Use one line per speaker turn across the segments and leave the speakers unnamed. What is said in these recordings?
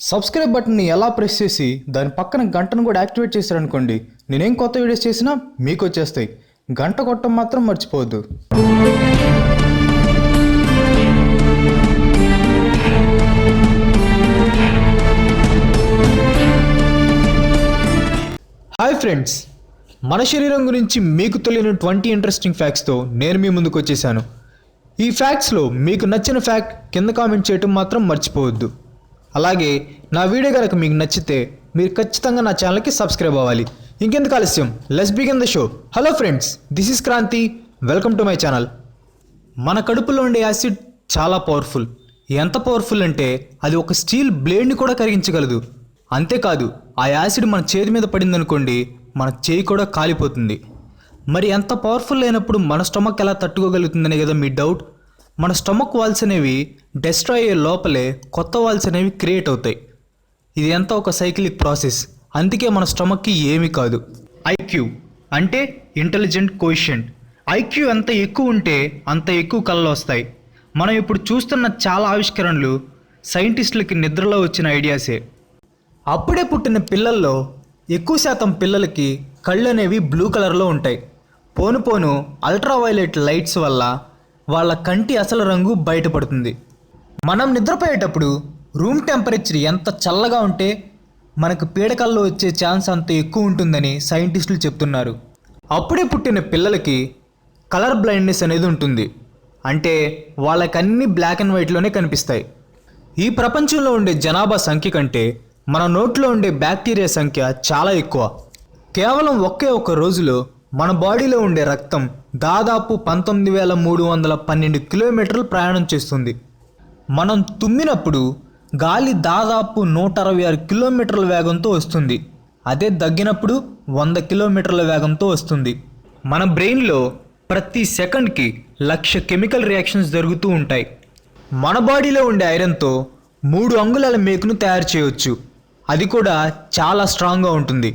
Subscribe బటన్ని ఎలా press చేసి దాని పక్కన గంటను కూడా యాక్టివేట్ చేశారనుకోండి, నేనేం కొత్త వీడియోస్ చేసినా మీకు వచ్చేస్తాయి. గంట కొట్టడం మాత్రం మర్చిపోవద్దు. హాయ్ ఫ్రెండ్స్, మన శరీరం గురించి మీకు తెలియని 20 ఇంట్రెస్టింగ్ ఫ్యాక్ట్స్తో నేను మీ ముందుకు వచ్చేసాను. ఈ ఫ్యాక్ట్స్లో మీకు నచ్చిన ఫ్యాక్ట్ కింద కామెంట్ చేయటం మాత్రం మర్చిపోవద్దు. అలాగే నా వీడియో కనుక మీకు నచ్చితే మీరు ఖచ్చితంగా నా ఛానల్కి సబ్స్క్రైబ్ అవ్వాలి. ఇంకెందుకు ఆలస్యం, let's begin the show. Hello friends, this is Kranthi, welcome to my channel. మన కడుపులో ఉండే యాసిడ్ చాలా పవర్ఫుల్. ఎంత పవర్ఫుల్ అంటే అది ఒక స్టీల్ బ్లేడ్ని కూడా కరిగించగలదు. అంతేకాదు, ఆ యాసిడ్ మన చేతి మీద పడిందనుకోండి, మన చేయి కూడా కాలిపోతుంది. మరి ఎంత పవర్ఫుల్ అయినప్పుడు మన స్టమక్ ఎలా తట్టుకోగలుగుతుందనే కదా మీ డౌట్. మన స్టమక్ వాల్స్ అనేవి డెస్ట్రాయ్ అయ్యే లోపలే కొత్త వాల్స్ అనేవి క్రియేట్ అవుతాయి. ఇది ఎంత ఒక సైక్లిక్ ప్రాసెస్. అందుకే మన స్టమక్కి ఏమీ కాదు. ఐక్యూ అంటే ఇంటెలిజెంట్ కోఎఫిషియంట్. ఐక్యూ ఎంత ఎక్కువ ఉంటే అంత ఎక్కువ కళలు వస్తాయి. మనం ఇప్పుడు చూస్తున్న చాలా ఆవిష్కరణలు సైంటిస్టులకి నిద్రలో వచ్చిన ఐడియాసే. అప్పుడే పుట్టిన పిల్లల్లో ఎక్కువ శాతం పిల్లలకి కళ్ళు అనేవి బ్లూ కలర్లో ఉంటాయి. పోను పోను అల్ట్రావైలెట్ లైట్స్ వల్ల వాళ్ళ కంటి అసలు రంగు బయటపడుతుంది. మనం నిద్రపోయేటప్పుడు రూమ్ టెంపరేచర్ ఎంత చల్లగా ఉంటే మనకు పీడకల్లో వచ్చే ఛాన్స్ అంత ఎక్కువ ఉంటుందని సైంటిస్టులు చెప్తున్నారు. అప్పుడే పుట్టిన పిల్లలకి కలర్ బ్లైండ్నెస్ అనేది ఉంటుంది. అంటే వాళ్ళకి అన్నీ బ్లాక్ అండ్ వైట్లోనే కనిపిస్తాయి. ఈ ప్రపంచంలో ఉండే జనాభా సంఖ్య కంటే మన నోట్లో ఉండే బ్యాక్టీరియా సంఖ్య చాలా ఎక్కువ. కేవలం ఒకే ఒక్క రోజులో మన బాడీలో ఉండే రక్తం దాదాపు 19,312 కిలోమీటర్లు ప్రయాణం చేస్తుంది. మనం తుమ్మినప్పుడు గాలి దాదాపు 166 కిలోమీటర్ల వేగంతో వస్తుంది. అదే దగ్గినప్పుడు 100 కిలోమీటర్ల వేగంతో వస్తుంది. మన బ్రెయిన్లో ప్రతి సెకండ్కి 1,00,000 కెమికల్ రియాక్షన్స్ జరుగుతూ ఉంటాయి. మన బాడీలో ఉండే ఐరన్తో 3 అంగుళాల మేకును తయారు చేయవచ్చు. అది కూడా చాలా స్ట్రాంగ్గా ఉంటుంది.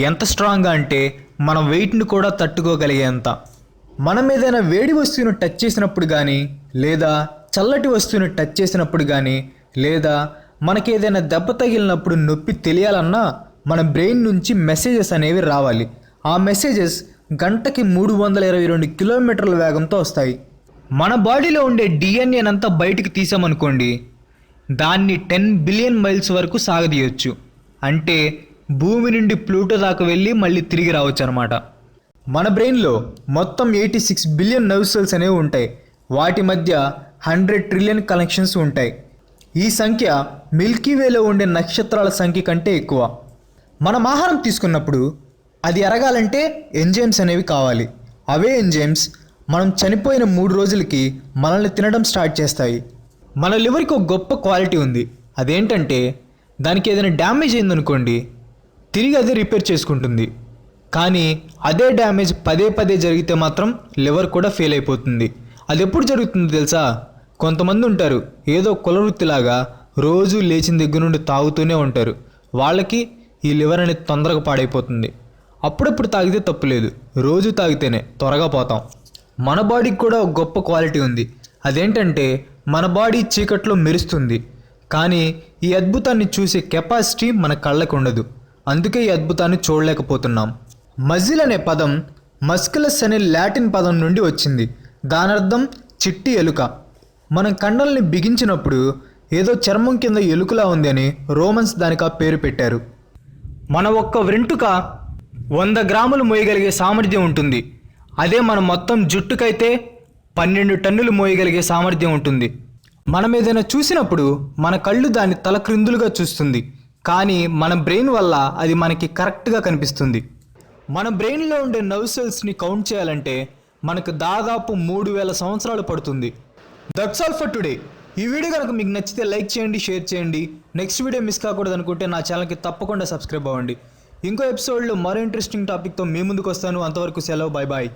ఎంత స్ట్రాంగ్గా అంటే మన వెయిట్ని కూడా తట్టుకోగలిగేంత. మనం ఏదైనా వేడి వస్తువును టచ్ చేసినప్పుడు కానీ, లేదా చల్లటి వస్తువుని టచ్ చేసినప్పుడు కానీ, లేదా మనకి ఏదైనా దెబ్బ తగిలినప్పుడు నొప్పి తెలియాలన్నా మన బ్రెయిన్ నుంచి మెసేజెస్ అనేవి రావాలి. ఆ మెసేజెస్ గంటకి 322 కిలోమీటర్ల వేగంతో వస్తాయి. మన బాడీలో ఉండే డిఎన్ఏనంతా బయటికి తీసామనుకోండి, దాన్ని 10 బిలియన్ మైల్స్ వరకు సాగదీయొచ్చు. అంటే భూమి నుండి ప్లూటో దాకా వెళ్ళి మళ్ళీ తిరిగి రావచ్చు అనమాట. మన బ్రెయిన్లో మొత్తం 86 బిలియన్ నర్వ్ సెల్స్ అనేవి ఉంటాయి. వాటి మధ్య 100 ట్రిలియన్ కనెక్షన్స్ ఉంటాయి. ఈ సంఖ్య మిల్కీవేలో ఉండే నక్షత్రాల సంఖ్య కంటే ఎక్కువ. మనం ఆహారం తీసుకున్నప్పుడు అది ఎరగాలంటే ఎంజైమ్స్ అనేవి కావాలి. అవే ఎంజైమ్స్ మనం చనిపోయిన 3 రోజులకి మనల్ని తినడం స్టార్ట్ చేస్తాయి. మన లివర్కి ఒక గొప్ప క్వాలిటీ ఉంది. అదేంటంటే దానికి ఏదైనా డ్యామేజ్ అయిందనుకోండి, తిరిగి అదే రిపేర్ చేసుకుంటుంది. కానీ అదే డ్యామేజ్ పదే పదే జరిగితే మాత్రం లివర్ కూడా ఫెయిల్ అయిపోతుంది. అది ఎప్పుడు జరుగుతుందో తెలుసా? కొంతమంది ఉంటారు, ఏదో కులవృత్తిలాగా రోజు లేచిన దగ్గర నుండి తాగుతూనే ఉంటారు. వాళ్ళకి ఈ లివర్ అనేది తొందరగా పాడైపోతుంది. అప్పుడప్పుడు తాగితే తప్పులేదు, రోజు తాగితేనే త్వరగా పోతాం. మన బాడీకి కూడా ఒక గొప్ప క్వాలిటీ ఉంది. అదేంటంటే మన బాడీ చీకట్లో మెరుస్తుంది. కానీ ఈ అద్భుతాన్ని చూసే కెపాసిటీ మన కళ్ళకు ఉండదు. అందుకే ఈ అద్భుతాన్ని చూడలేకపోతున్నాం. మజిల్ అనే పదం మస్కులస్ అనే లాటిన్ పదం నుండి వచ్చింది. దాని అర్థం చిట్టి ఎలుక. మనం కండల్ని బిగించినప్పుడు ఏదో చర్మం కింద ఎలుకలా ఉంది అని రోమన్స్ దానికి ఆ పేరు పెట్టారు. మన ఒక్క వెంట్రుక 100 గ్రాములు మోయగలిగే సామర్థ్యం ఉంటుంది. అదే మన మొత్తం జుట్టుకైతే 12 టన్నులు మోయగలిగే సామర్థ్యం ఉంటుంది. మనం ఏదైనా చూసినప్పుడు మన కళ్ళు దాన్ని తల క్రిందులుగా చూస్తుంది. కానీ మన బ్రెయిన్ వల్ల అది మనకి కరెక్ట్గా కనిపిస్తుంది. మన బ్రెయిన్లో ఉండే నర్వ్ సెల్స్ని కౌంట్ చేయాలంటే మనకు దాదాపు 3,000 సంవత్సరాలు పడుతుంది. That's all for today. ఈ వీడియో కనుక మీకు నచ్చితే లైక్ చేయండి, షేర్ చేయండి. నెక్స్ట్ వీడియో మిస్ కాకూడదు అనుకుంటే నా ఛానల్కి తప్పకుండా సబ్స్క్రైబ్ అవ్వండి. ఇంకో ఎపిసోడ్లో మరో ఇంట్రెస్టింగ్ టాపిక్తో మీ ముందుకు వస్తాను. అంతవరకు సెలవు, బాయ్ బాయ్.